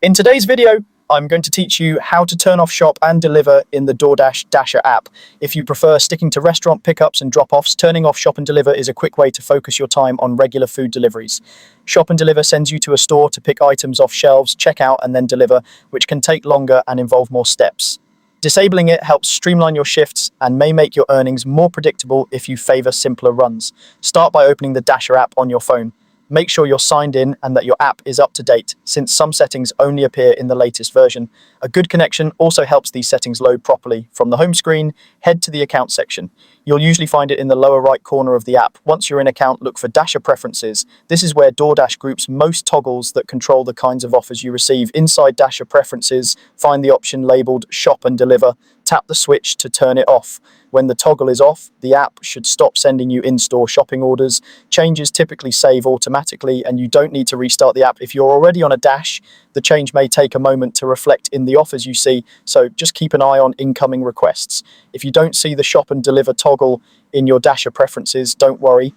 In today's video, I'm going to teach you how to turn off shop and deliver in the Doordash Dasher app. If you prefer sticking to restaurant pickups and drop-offs, turning off shop and deliver is a quick way to focus your time on regular food deliveries. Shop and deliver sends you to a store to pick items off shelves, check out, and then deliver, which can take longer and involve more steps. Disabling it helps streamline your shifts and may make your earnings more predictable if you favor simpler runs. Start by opening the Dasher app on your phone. Make sure you're signed in and that your app is up to date, since some settings only appear in the latest version. A good connection also helps these settings load properly. From the home screen, head to the account section. You'll usually find it in the lower right corner of the app. Once you're in account, look for Dasher Preferences. This is where Doordash groups most toggles that control the kinds of offers you receive. Inside Dasher Preferences, find the option labeled Shop and Deliver. Tap the switch to turn it off. When the toggle is off, the app should stop sending you in-store shopping orders. Changes typically save automatically, and you don't need to restart the app. If you're already on a Dash, the change may take a moment to reflect in the offers you see, so just keep an eye on incoming requests. If you don't see the Shop and Deliver toggle in your Dasher preferences, don't worry.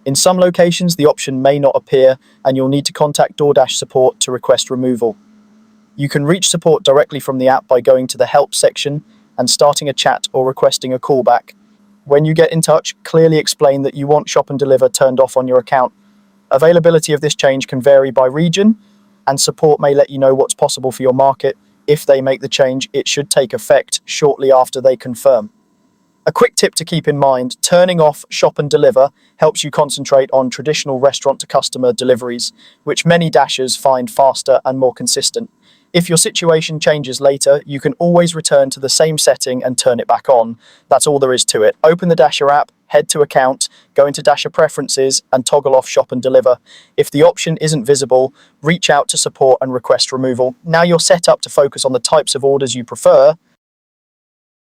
In some locations, the option may not appear, and you'll need to contact Doordash support to request removal. You can reach support directly from the app by going to the Help section and starting a chat or requesting a callback. When you get in touch, clearly explain that you want Shop and Deliver turned off on your account. Availability of this change can vary by region, and support may let you know what's possible for your market. If they make the change, it should take effect shortly after they confirm. A quick tip to keep in mind: turning off Shop and Deliver helps you concentrate on traditional restaurant-to-customer deliveries, which many Dashers find faster and more consistent. If your situation changes later, you can always return to the same setting and turn it back on. That's all there is to it. Open the Dasher app, head to Account, go into Dasher Preferences, and toggle off Shop and Deliver. If the option isn't visible, reach out to support and request removal. Now you're set up to focus on the types of orders you prefer,